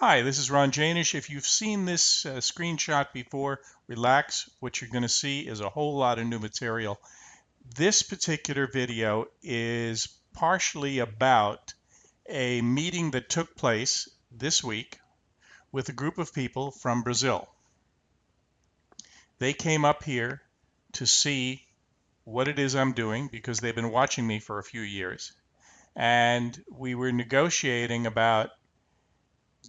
Hi, this is Ron Janish. If you've seen this screenshot before, relax. What you're going to see is a whole lot of new material. This particular video is partially about a meeting that took place this week with a group of people from Brazil. They came up here to see what it is I'm doing because they've been watching me for a few years. And we were negotiating about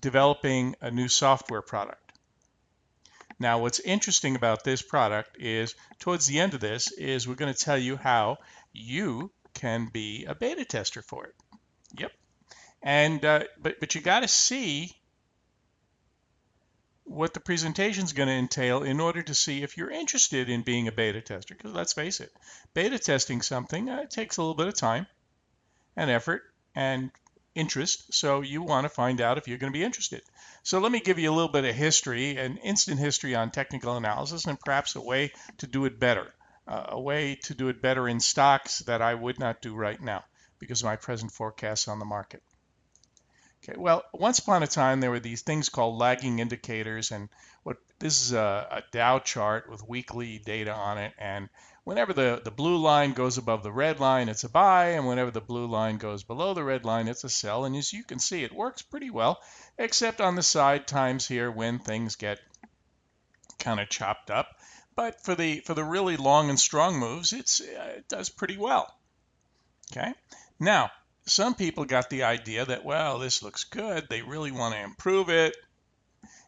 developing a new software product. Now, what's interesting about this product is towards the end of this is we're going to tell you how you can be a beta tester for it. Yep. And but you got to see what the presentation is going to entail in order to see if you're interested in being a beta tester. Because let's face it, beta testing something takes a little bit of time and effort and interest, so you want to find out if you're going to be interested. So let me give you a little bit of history, an instant history on technical analysis, and perhaps a way to do it better, in stocks that I would not do right now because of my present forecasts on the market. Okay, well, once upon a time there were these things called lagging indicators, and this is a Dow chart with weekly data on it, and whenever the blue line goes above the red line, it's a buy, and whenever the blue line goes below the red line, it's a sell. And as you can see, it works pretty well, except on the side times here when things get kind of chopped up. But for the really long and strong moves, it does pretty well. Okay, now some people got the idea that, well, this looks good, they really want to improve it.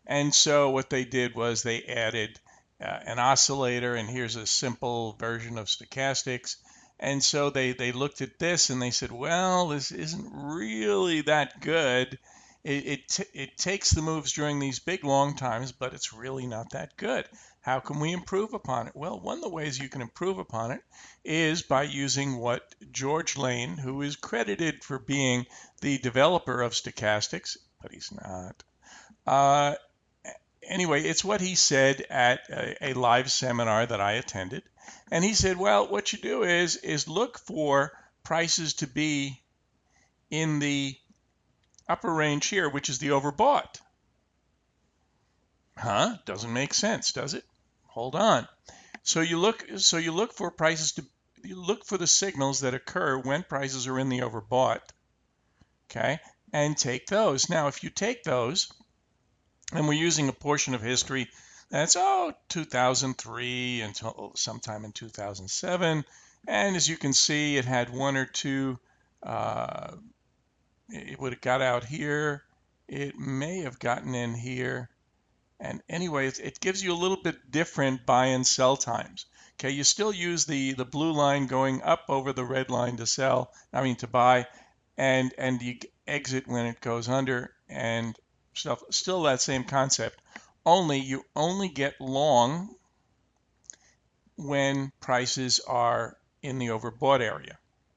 And so what they did was they added an oscillator, and here's a simple version of stochastics. And so they looked at this and they said, well, this isn't really that good. It takes the moves during these big long times, but it's really not that good. How can we improve upon it? Well, one of the ways you can improve upon it is by using what George Lane, who is credited for being the developer of stochastics, but he's not. Anyway, it's what he said at a live seminar that I attended. And he said, well, what you do is look for prices to be in the upper range here, which is the overbought. Doesn't make sense, does it? Hold on. So you look for prices you look for the signals that occur when prices are in the overbought. Okay? And take those. Now, if you take those, and we're using a portion of history that's 2003 until sometime in 2007, and as you can see, it had one or two. It would have got out here. It may have gotten in here. And anyway, it gives you a little bit different buy and sell times. Okay, you still use the blue line going up over the red line to sell, to buy, and you exit when it goes under, and stuff. Still that same concept. Only you only get long when prices are in the overbought area.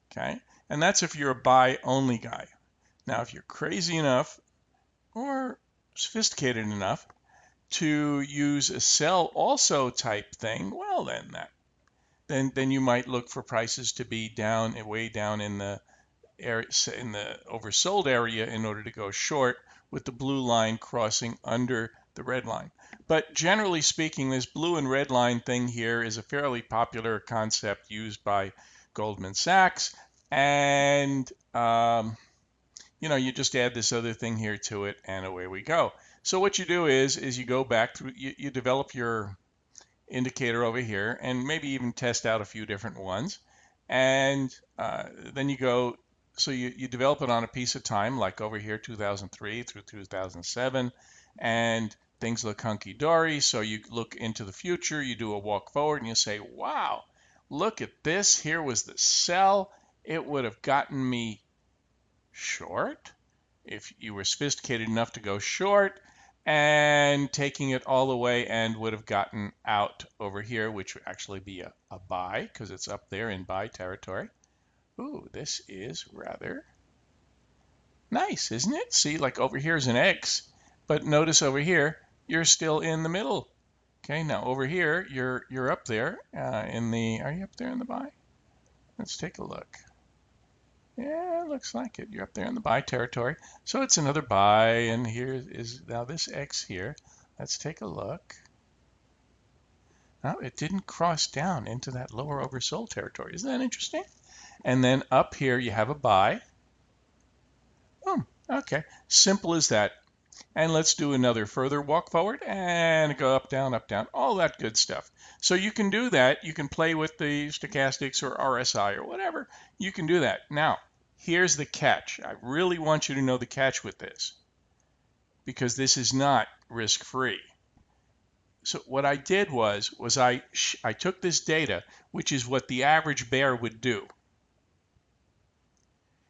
Okay, and that's if you're a buy only guy. Now, if you're crazy enough or sophisticated enough to use a sell also type thing, well, then you might look for prices to be way down in the area, in the oversold area, in order to go short, with the blue line crossing under the red line. But generally speaking, this blue and red line thing here is a fairly popular concept used by Goldman Sachs, and you just add this other thing here to it, and away we go. So what you do is you go back through, you develop your indicator over here, and maybe even test out a few different ones, and then you go. So you develop it on a piece of time, like over here, 2003 through 2007, and things look hunky-dory. So you look into the future, you do a walk forward, and you say, wow, look at this. Here was the sell. It would have gotten me short if you were sophisticated enough to go short, and taking it all the way, and would have gotten out over here, which would actually be a buy because it's up there in buy territory. Ooh, this is rather nice, isn't it? See, like over here is an X, but notice over here, you're still in the middle. Okay, now over here, you're up there are you up there in the buy? Let's take a look. Yeah, it looks like it. You're up there in the buy territory. So it's another buy, and here is now this X here. Let's take a look. No, it didn't cross down into that lower oversold territory. Isn't that interesting? And then up here you have a buy. Boom. Okay. Simple as that. And let's do another further walk forward and go up, down, all that good stuff. So you can do that. You can play with the stochastics or RSI or whatever. You can do that. Now, here's the catch. I really want you to know the catch with this because this is not risk-free. So what I did was I took this data, which is what the average bear would do.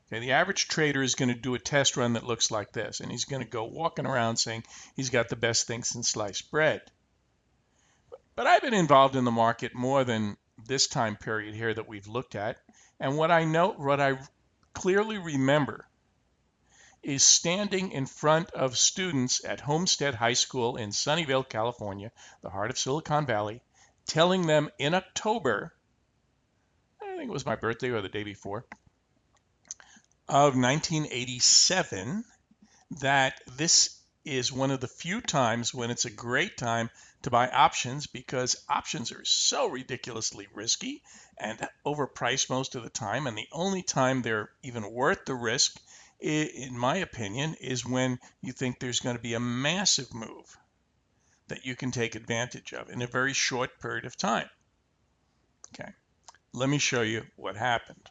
Okay, the average trader is going to do a test run that looks like this, and he's going to go walking around saying he's got the best thing since sliced bread. But I've been involved in the market more than this time period here that we've looked at, and what I clearly remember is standing in front of students at Homestead High School in Sunnyvale, California, the heart of Silicon Valley, telling them in October, I think it was my birthday or the day before, of 1987, that this is one of the few times when it's a great time to buy options because options are so ridiculously risky and overpriced most of the time. And the only time they're even worth the risk, in my opinion, is when you think there's going to be a massive move that you can take advantage of in a very short period of time. Okay, let me show you what happened.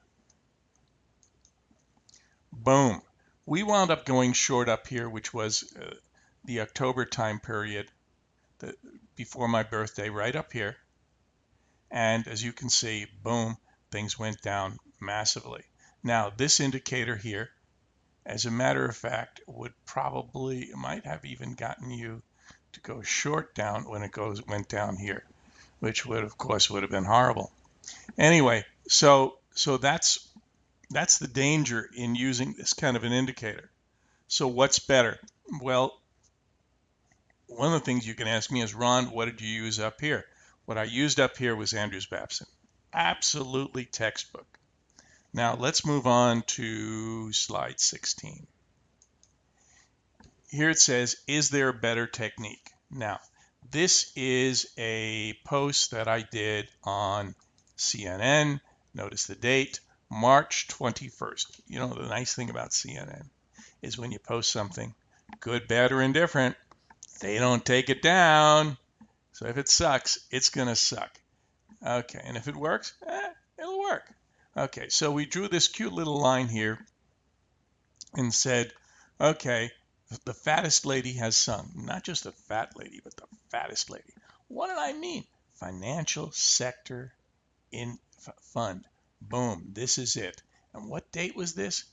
Boom. We wound up going short up here, which was the October time period before my birthday, right up here. And as you can see, boom, things went down massively. Now, this indicator here, as a matter of fact, might have even gotten you to go short down when it went down here, which would, of course, would have been horrible. Anyway, so that's the danger in using this kind of an indicator. So what's better? Well, one of the things you can ask me is, Ron, what did you use up here? What I used up here was Andrews Babson. Absolutely textbook. Now let's move on to slide 16. Here it says, is there a better technique? Now, this is a post that I did on CNN. Notice the date, March 21st. You know, the nice thing about CNN is when you post something, good, bad, or indifferent, they don't take it down. So if it sucks, it's going to suck. Okay, and if it works, it'll work. Okay, so we drew this cute little line here and said, okay, the fattest lady has sung. Not just the fat lady, but the fattest lady. What did I mean? Financial sector fund. Boom, this is it. And what date was this?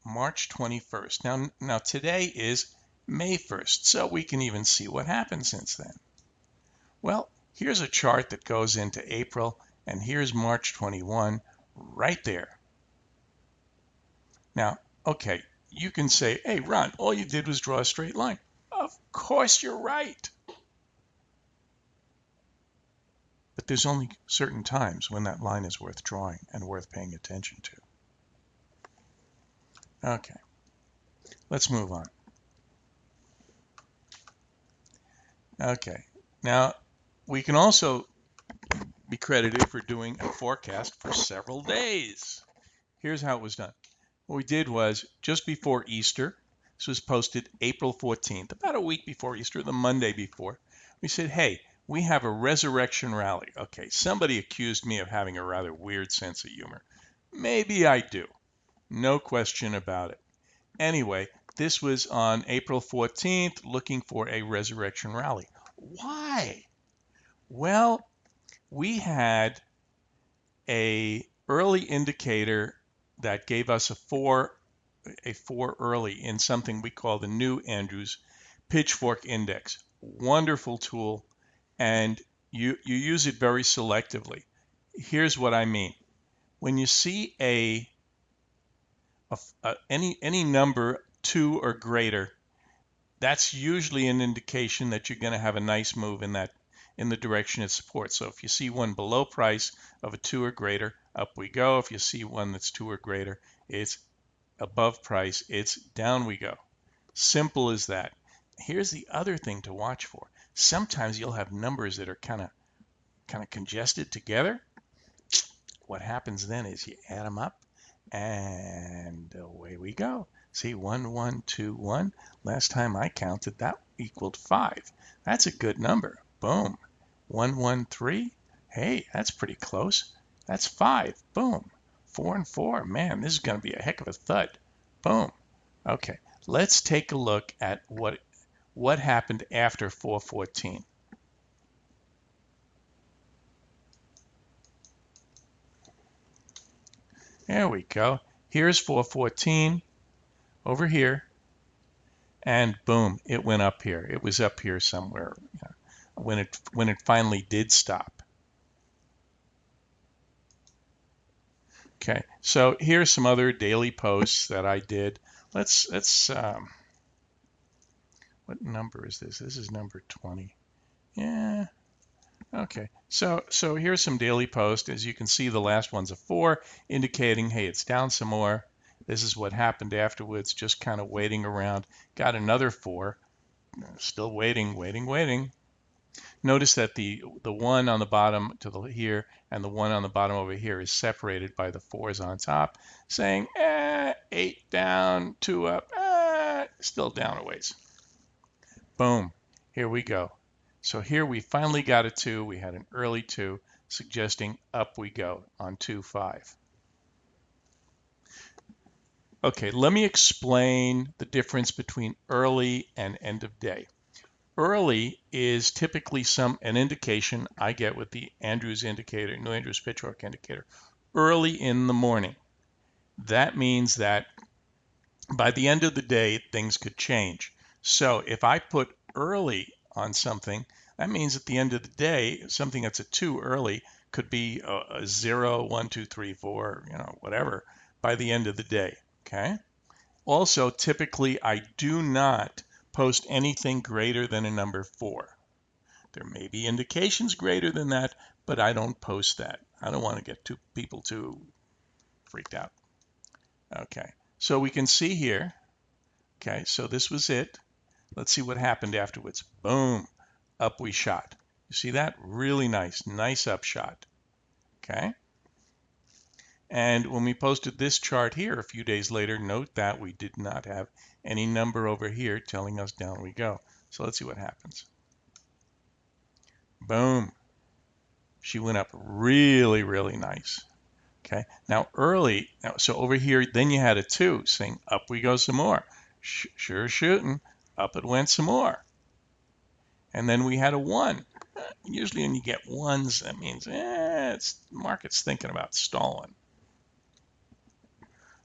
March 21st. Now today is May 1st, so we can even see what happened since then. Well, here's a chart that goes into April, and here's March 21 right there. Now, okay, you can say, hey, Ron, all you did was draw a straight line. Of course you're right. But there's only certain times when that line is worth drawing and worth paying attention to. Okay, let's move on. Okay, now we can also be credited for doing a forecast for several days. Here's how it was done. What we did was just before Easter, this was posted April 14th, about a week before Easter, the Monday before. We said, hey, we have a resurrection rally. Okay, somebody accused me of having a rather weird sense of humor. Maybe I do. No question about it. Anyway, this was on April 14th, looking for a resurrection rally. Why? Well, we had a early indicator that gave us a four early in something we call the new Andrews Pitchfork Index. Wonderful tool, and you use it very selectively. Here's what I mean. When you see any number 2 or greater, that's usually an indication that you're going to have a nice move in in the direction it supports. So if you see one below price of a 2 or greater, up we go. If you see one that's 2 or greater, it's above price, it's down we go. Simple as that. Here's the other thing to watch for. Sometimes you'll have numbers that are kind of congested together. What happens then is you add them up and away we go. See, 1, 1, 2, 1. Last time I counted, that equaled 5. That's a good number. Boom. 1, 1, 3. Hey, that's pretty close. That's 5. Boom. 4 and 4. Man, this is going to be a heck of a thud. Boom. Okay, let's take a look at what happened after 414. There we go. Here's 414 over here, and boom, it went up here. It was up here somewhere when it finally did stop. Okay, so here's some other daily posts that I did. Let's what number is this? This is number 20. Yeah. Okay, so here's some daily posts. As you can see, the last one's a 4, indicating, hey, it's down some more. This is what happened afterwards, just kind of waiting around. Got another 4, still waiting, waiting, waiting. Notice that the one on the bottom to the here and the one on the bottom over here is separated by the 4s on top, saying, 8 down, 2 up, still down a ways. Boom, here we go. So here we finally got a 2. We had an early 2, suggesting up we go on 2-5. Okay, let me explain the difference between early and end of day. Early is typically an indication I get with the Andrews indicator, New Andrews Pitchfork indicator, early in the morning. That means that by the end of the day, things could change. So if I put early on something, that means at the end of the day, something that's a 2 early could be a 0, 1, 2, 3, 4, whatever, by the end of the day, okay? Also, typically, I do not post anything greater than a number 4. There may be indications greater than that, but I don't post that. I don't want to get people too freaked out. Okay, so we can see here, okay, so this was it. Let's see what happened afterwards. Boom, up we shot. You see that? Really nice upshot. Okay. And when we posted this chart here a few days later, note that we did not have any number over here telling us down we go. So let's see what happens. Boom. She went up really, really nice. Okay. Now so over here, then you had a 2 saying up we go some more. Sure shooting. Up it went some more. And then we had a 1. Usually when you get 1s, that means market's thinking about stalling.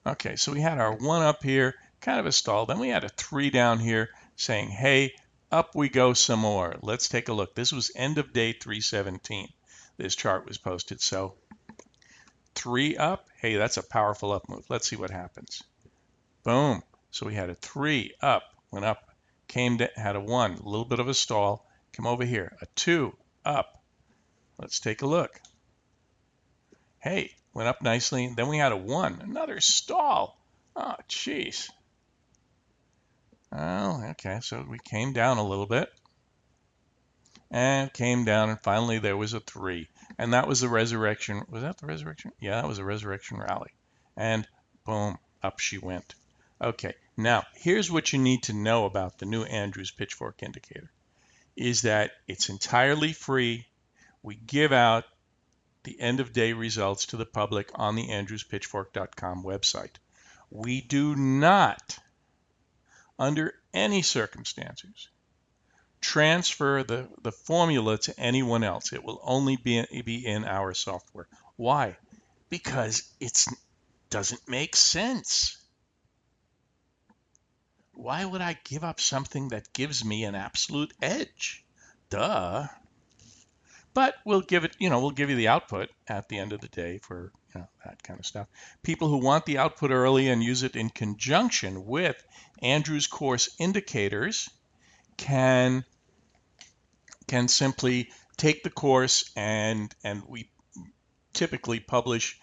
Okay, so we had our 1 up here, kind of a stall. Then we had a 3 down here saying, hey, up we go some more. Let's take a look. This was end of day 317. This chart was posted. So 3 up. Hey, that's a powerful up move. Let's see what happens. Boom. So we had a 3 up, went up, had a 1, a little bit of a stall. Come over here, a 2 up. Let's take a look. Hey, went up nicely. Then we had a 1, another stall. Oh, jeez. Oh, okay, so we came down a little bit. And came down, and finally there was a 3. And that was the resurrection. Was that the resurrection? Yeah, that was a resurrection rally. And boom, up she went. Okay, now here's what you need to know about the new Andrews Pitchfork indicator, is that it's entirely free. We give out the end of day results to the public on the andrewspitchfork.com website. We do not, under any circumstances, transfer the formula to anyone else. It will only be in our software. Why? Because it doesn't make sense. Why would I give up something that gives me an absolute edge? Duh. But we'll give it, we'll give you the output at the end of the day for, that kind of stuff. People who want the output early and use it in conjunction with Andrew's course indicators can simply take the course, and we typically publish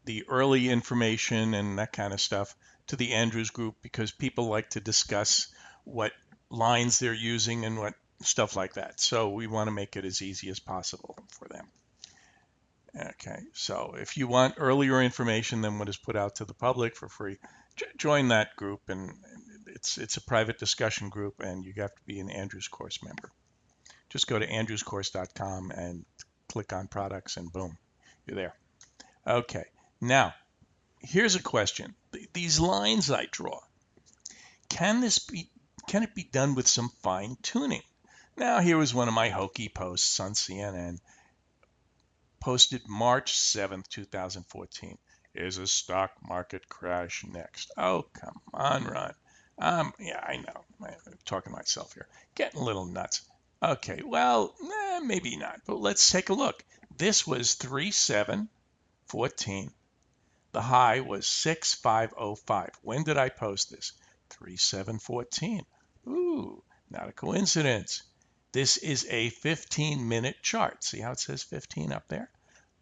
the early information and that kind of stuff to the Andrews group because people like to discuss what lines they're using and what stuff like that. So we want to make it as easy as possible for them. Okay, so if you want earlier information than what is put out to the public for free, join that group, and it's a private discussion group, and you have to be an Andrews course member. Just go to andrewscourse.com and click on products, and boom, you're there. Okay, now here's a question. These lines I draw, can it be done with some fine tuning? Now here was one of my hokey posts on CNN, posted March 7th, 2014. Is a stock market crash next? Oh, come on, Ron. Yeah, I know. I'm talking to myself here. Getting a little nuts. Okay, well, maybe not, but let's take a look. This was 3/7/14. The high was 6/5/05. When did I post this? 3/7/14. Ooh, not a coincidence. This is a 15-minute chart. See how it says 15 up there?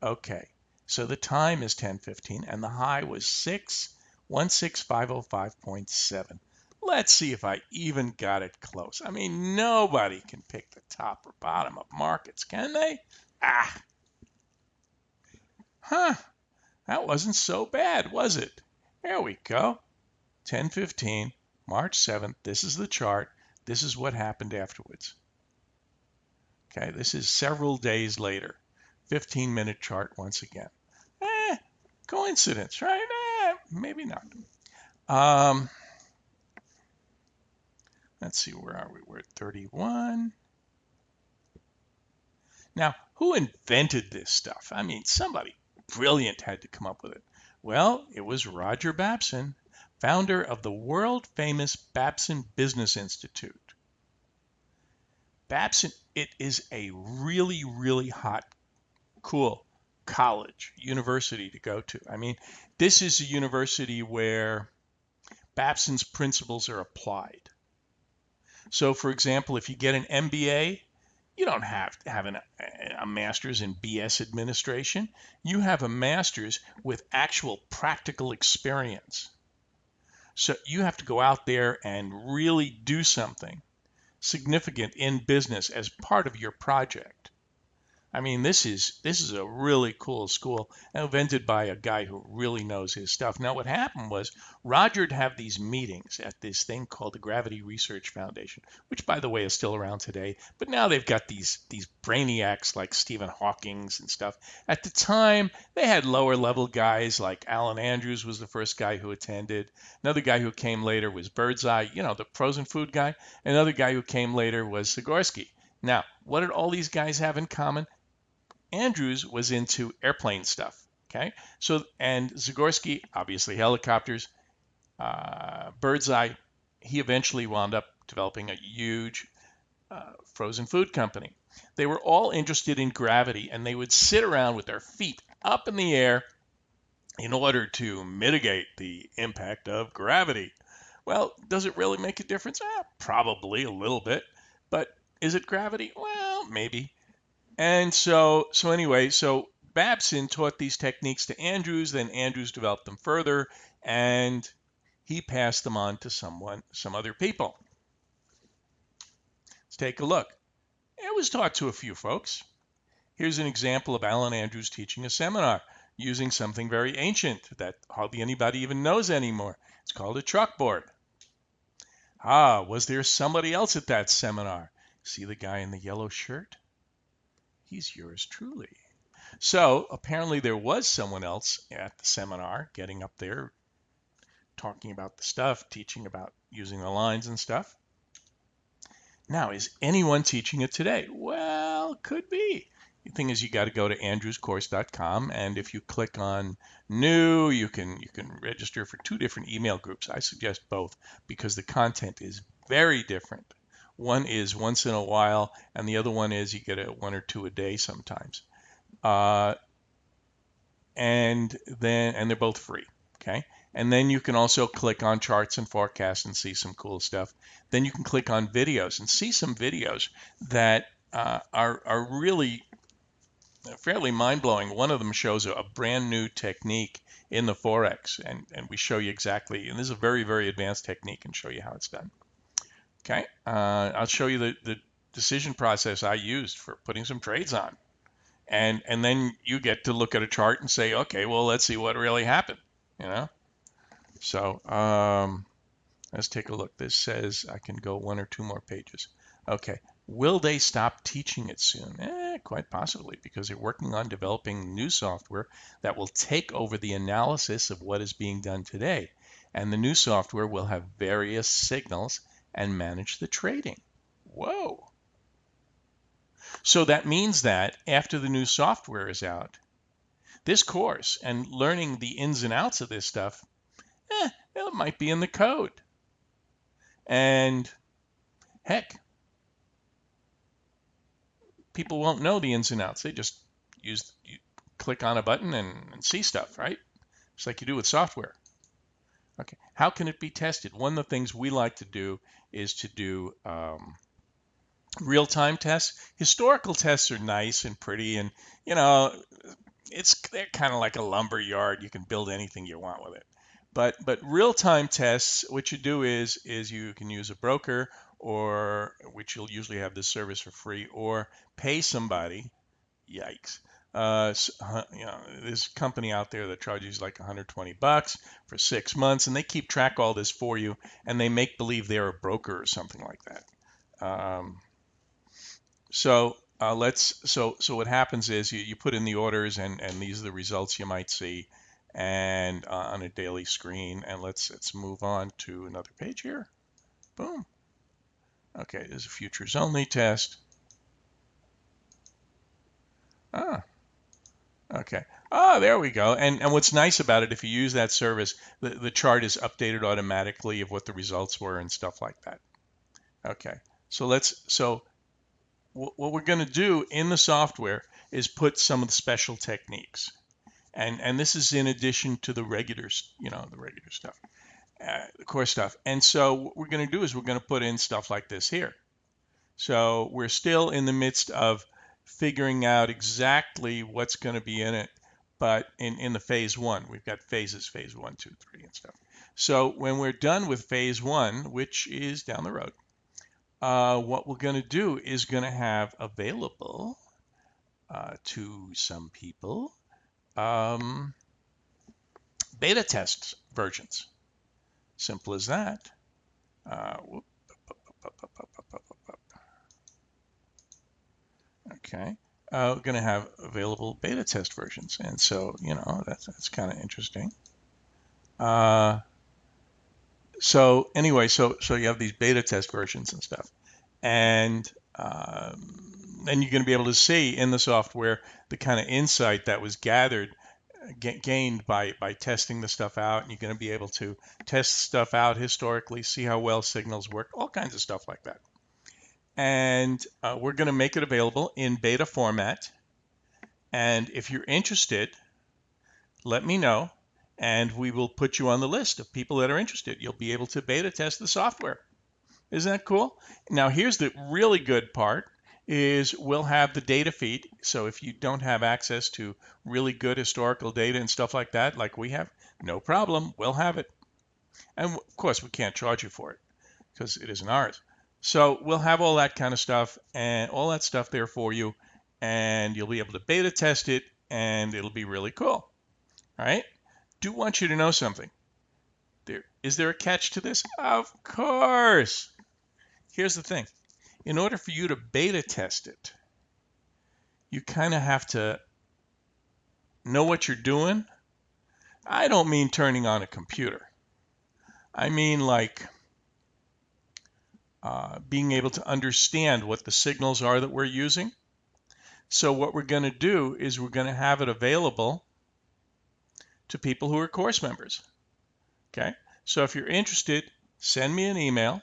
Okay, so the time is 10:15 and the high was 16505.7. Let's see if I even got it close. I mean, nobody can pick the top or bottom of markets, can they? Huh, that wasn't so bad, was it? There we go. 10:15, March 7th. This is the chart. This is what happened afterwards. Okay, this is several days later. 15-minute chart once again. Coincidence, right? Maybe not. Let's see, where are we? We're at 31. Now, who invented this stuff? I mean, somebody brilliant had to come up with it. Well, it was Roger Babson, founder of the world-famous Babson Business Institute. Babson, it is a really, really hot, cool college, university to go to. I mean, this is a university where Babson's principles are applied. So, for example, if you get an MBA, you don't have to have a master's in BS administration. You have a master's with actual practical experience. So you have to go out there and really do something significant in business as part of your project. I mean, this is a really cool school, invented by a guy who really knows his stuff. Now, what happened was Roger'd have these meetings at this thing called the Gravity Research Foundation, which, by the way, is still around today. But now they've got these brainiacs like Stephen Hawking's and stuff. At the time, they had lower level guys like Alan Andrews was the first guy who attended. Another guy who came later was Birdseye, the frozen food guy. Another guy who came later was Zagorski. Now, what did all these guys have in common? Andrews was into airplane stuff. Okay, so and Zagorski, obviously helicopters. Birdseye, he eventually wound up developing a huge frozen food company. They were all interested in gravity, and they would sit around with their feet up in the air in order to mitigate the impact of gravity. Well, does it really make a difference? Probably a little bit, but is it gravity? Well, maybe. And so Babson taught these techniques to Andrews, then Andrews developed them further, and he passed them on to some other people. Let's take a look. It was taught to a few folks. Here's an example of Alan Andrews teaching a seminar using something very ancient that hardly anybody even knows anymore. It's called a chalkboard. Was there somebody else at that seminar? See the guy in the yellow shirt? He's yours truly. So apparently there was someone else at the seminar getting up there, talking about the stuff, teaching about using the lines and stuff. Now, is anyone teaching it today? Well, could be. The thing is, you got to go to andrewscourse.com, and if you click on new, you can register for 2 different email groups. I suggest both because the content is very different. One is once in a while, and the other one is you get 1 or 2 a day sometimes. And they're both free. Okay. And then you can also click on charts and forecasts and see some cool stuff. Then you can click on videos and see some videos that are really fairly mind-blowing. One of them shows a brand new technique in the Forex, and we show you exactly, and this is a very, very advanced technique, and show you how it's done. Okay, I'll show you the decision process I used for putting some trades on. And then you get to look at a chart and say, okay, well, let's see what really happened, you know? So let's take a look. This says I can go one or two more pages. Okay. Will they stop teaching it soon? Quite possibly, because they're working on developing new software that will take over the analysis of what is being done today. And the new software will have various signals and manage the trading. Whoa. So that means that after the new software is out, this course and learning the ins and outs of this stuff, it might be in the code. And heck, people won't know the ins and outs. They just you click on a button and see stuff, right? Just like you do with software. Okay, how can it be tested? One of the things we like to do is to do real-time tests. Historical tests are nice and pretty, and you know, they're kind of like a lumber yard. You can build anything you want with it. But real-time tests, what you do is you can use a broker, or which you'll usually have this service for free, or pay somebody. Yikes. You know, there's a company out there that charges like $120 for 6 months, and they keep track of all this for you, and they make believe they're a broker or something like that. So what happens is you put in the orders, and these are the results you might see, and on a daily screen. And let's move on to another page here. Boom. Okay, there's a futures only test. Okay. There we go. And what's nice about it, if you use that service, the chart is updated automatically of what the results were and stuff like that. Okay. So what we're going to do in the software is put some of the special techniques. And this is in addition to the regular, the regular stuff, the core stuff. And so what we're going to do is we're going to put in stuff like this here. So we're still in the midst of figuring out exactly what's going to be in it, but in the phase one, we've got phases, phase 1, 2, 3, and stuff. So when we're done with phase one, which is down the road, what we're going to do is going to have available to some people beta test versions. Simple as that. Okay. We're going to have available beta test versions. And so, that's kind of interesting. So anyway, so you have these beta test versions and stuff. And then you're going to be able to see in the software the kind of insight that was gained by testing the stuff out. And you're going to be able to test stuff out historically, see how well signals work, all kinds of stuff like that. And we're going to make it available in beta format. And if you're interested, let me know, and we will put you on the list of people that are interested. You'll be able to beta test the software. Isn't that cool? Now, here's the really good part, is we'll have the data feed. So if you don't have access to really good historical data and stuff like that, like we have, no problem, we'll have it. And of course, we can't charge you for it because it isn't ours. So we'll have all that kind of stuff and all that stuff there for you, and you'll be able to beta test it, and it'll be really cool. All right? Do want you to know something. Is there a catch to this? Of course. Here's the thing. In order for you to beta test it, you kind of have to know what you're doing. I don't mean turning on a computer. I mean like being able to understand what the signals are that we're using. So what we're going to do is we're going to have it available to people who are course members. Okay, so if you're interested, send me an email.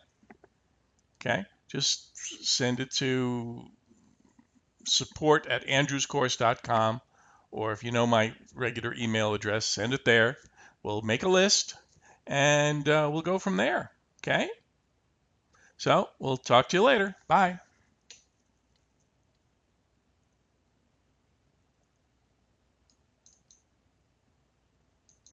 Okay, just send it to support@andrewscourse.com, or if you know my regular email address, send it there. We'll make a list, and we'll go from there. Okay, so we'll talk to you later. Bye.